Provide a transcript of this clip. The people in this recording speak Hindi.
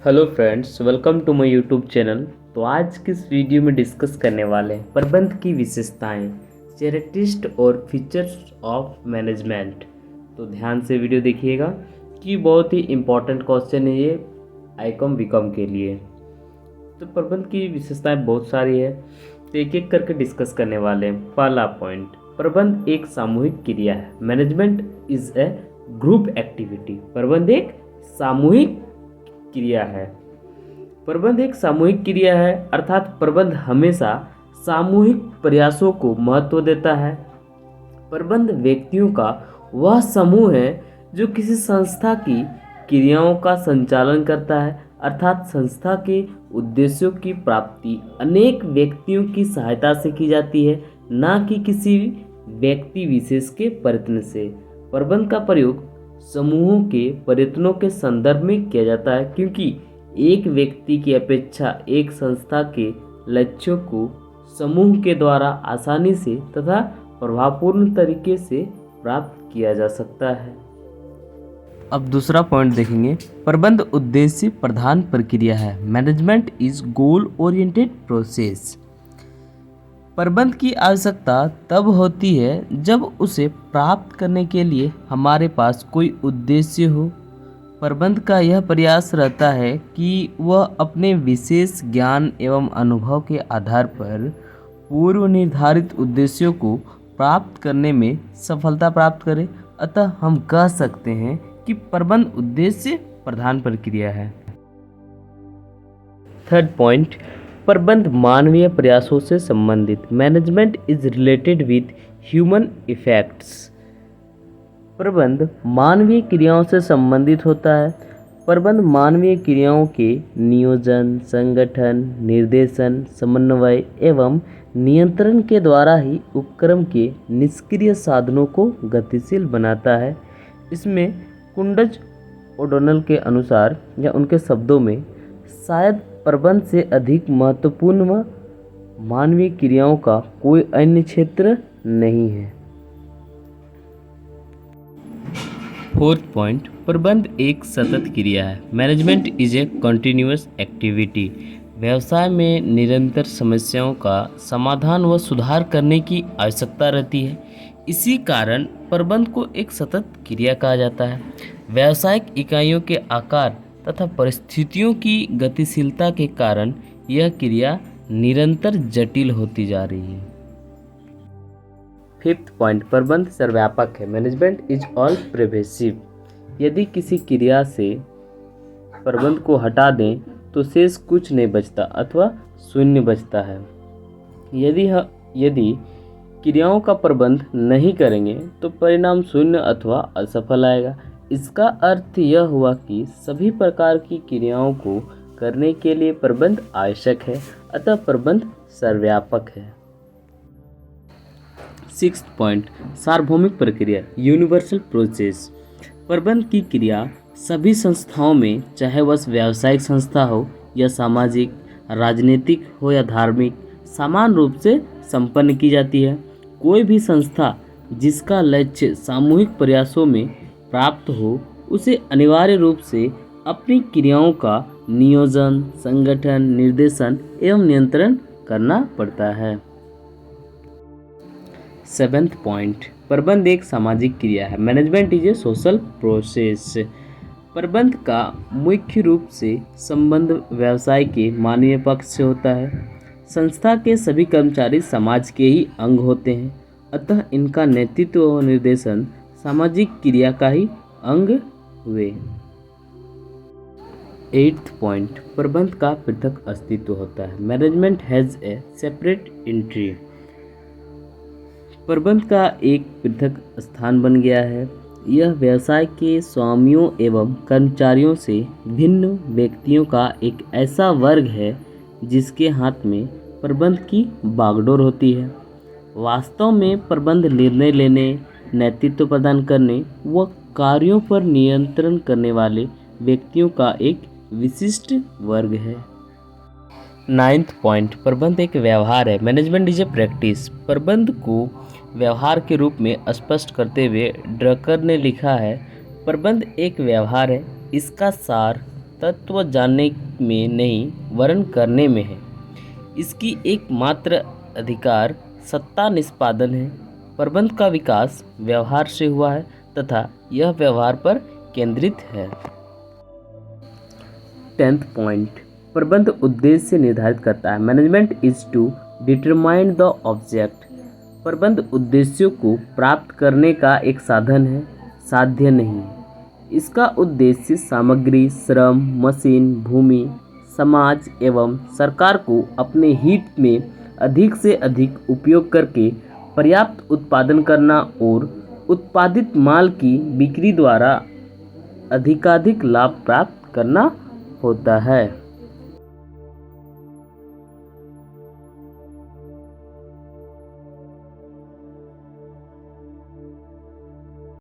Hello friends, welcome to my YouTube channel. तो आज की इस वीडियो में डिस्कस करने वाले हैं प्रबंध की विशेषताएं, चैरिटिस्ट और फीचर्स ऑफ मैनेजमेंट। तो ध्यान से वीडियो देखिएगा कि बहुत ही इम्पोर्टेंट क्वेश्चन है ये आईकॉम बीकॉम के लिए। तो प्रबंध की विशेषताएं बहुत सारी है, तो एक एक करके डिस्कस करने वाले हैं। पहला पॉइंट, प्रबंध एक सामूहिक क्रिया है। Management is a group activity. प्रबंध एक सामूहिक क्रिया है। प्रबंध एक सामूहिक क्रिया है, अर्थात प्रबंध हमेशा सामूहिक प्रयासों को महत्व देता है। प्रबंध व्यक्तियों का वह समूह है जो किसी संस्था की क्रियाओं का संचालन करता है, अर्थात संस्था के उद्देश्यों की प्राप्ति अनेक व्यक्तियों की सहायता से की जाती है, न कि किसी व्यक्ति विशेष के प्रयत्न से। प्रबंध का प्रयोग समूहों के प्रयत्नों के संदर्भ में किया जाता है, क्योंकि एक व्यक्ति की अपेक्षा एक संस्था के लक्ष्यों को समूह के द्वारा आसानी से तथा प्रभावपूर्ण तरीके से प्राप्त किया जा सकता है। अब दूसरा पॉइंट देखेंगे, प्रबंध उद्देश्य प्रधान प्रक्रिया है। Management is goal oriented process. प्रबंध की आवश्यकता तब होती है जब उसे प्राप्त करने के लिए हमारे पास कोई उद्देश्य हो। प्रबंध का यह प्रयास रहता है कि वह अपने विशेष ज्ञान एवं अनुभव के आधार पर पूर्व निर्धारित उद्देश्यों को प्राप्त करने में सफलता प्राप्त करे। अतः हम कह सकते हैं कि प्रबंध उद्देश्य प्रधान प्रक्रिया है। थर्ड पॉइंट, प्रबंध मानवीय प्रयासों से संबंधित। Management is related with human effects. प्रबंध मानवीय क्रियाओं से संबंधित होता है। प्रबंध मानवीय क्रियाओं के नियोजन, संगठन, निर्देशन, समन्वय एवं नियंत्रण के द्वारा ही उपक्रम के निष्क्रिय साधनों को गतिशील बनाता है। इसमें कुंडज ओडोनल के अनुसार या उनके शब्दों में, शायद प्रबंध से अधिक महत्वपूर्ण मानवीय क्रियाओं का कोई अन्य क्षेत्र नहीं है। फोर्थ पॉइंट, प्रबंध एक सतत क्रिया है। Management is a continuous activity. व्यवसाय में निरंतर समस्याओं का समाधान व सुधार करने की आवश्यकता रहती है। इसी कारण प्रबंध को एक सतत क्रिया कहा जाता है। व्यावसायिक इकाइयों के आकार तथा परिस्थितियों की गतिशीलता के कारण यह क्रिया निरंतर जटिल होती जा रही है। फिफ्थ पॉइंट, प्रबंध सर्वव्यापक है। Management is all pervasive. यदि किसी क्रिया से प्रबंध को हटा दें तो शेष कुछ नहीं बचता अथवा शून्य बचता है। यदि क्रियाओं का प्रबंध नहीं करेंगे तो परिणाम शून्य अथवा असफल आएगा। इसका अर्थ यह हुआ कि सभी प्रकार की क्रियाओं को करने के लिए प्रबंध आवश्यक है, अतः प्रबंध सर्वव्यापक है। सिक्स्थ पॉइंट, सार्वभौमिक प्रक्रिया, यूनिवर्सल प्रोसेस। प्रबंध की क्रिया सभी संस्थाओं में, चाहे वह व्यावसायिक संस्था हो या सामाजिक, राजनीतिक हो या धार्मिक, समान रूप से संपन्न की जाती है। कोई भी संस्था जिसका लक्ष्य सामूहिक प्रयासों में प्राप्त हो, उसे अनिवार्य रूप से अपनी क्रियाओं का नियोजन, संगठन, निर्देशन एवं नियंत्रण करना पड़ता है। सेवेंथ पॉइंट, प्रबंध एक सामाजिक क्रिया है। Management is a social process. प्रबंध का मुख्य रूप से संबंध व्यवसाय के मानवीय पक्ष से होता है। संस्था के सभी कर्मचारी समाज के ही अंग होते हैं, अतः इनका नेतृत्व व निर्देशन सामाजिक क्रिया का ही अंग हुए। एट्थ पॉइंट, प्रबंध का पृथक अस्तित्व होता है। Management has a separate entry. प्रबंध का एक पृथक स्थान बन गया है। यह व्यवसाय के स्वामियों एवं कर्मचारियों से भिन्न व्यक्तियों का एक ऐसा वर्ग है जिसके हाथ में प्रबंध की बागडोर होती है। वास्तव में प्रबंध निर्णय लेने, नेतृत्व प्रदान करने व कार्यों पर नियंत्रण करने वाले व्यक्तियों का एक विशिष्ट वर्ग है। नाइन्थ पॉइंट, प्रबंध एक व्यवहार है। Management is a practice. प्रबंध को व्यवहार के रूप में स्पष्ट करते हुए ड्रकर ने लिखा है, प्रबंध एक व्यवहार है। इसका सार तत्व जानने में नहीं वर्ण करने में है। इसकी एकमात्र अधिकार सत्ता निष्पादन है। प्रबंध का विकास व्यवहार से हुआ है तथा यह व्यवहार पर केंद्रित है। 10th पॉइंट, प्रबंध उद्देश्य निर्धारित करता है। Management is to determine the object. प्रबंध उद्देश्यों को प्राप्त करने का एक साधन है, साध्य नहीं है। इसका उद्देश्य सामग्री, श्रम, मशीन, भूमि, समाज एवं सरकार को अपने हित में अधिक से अधिक उपयोग करके पर्याप्त उत्पादन करना और उत्पादित माल की बिक्री द्वारा अधिकाधिक लाभ प्राप्त करना होता है।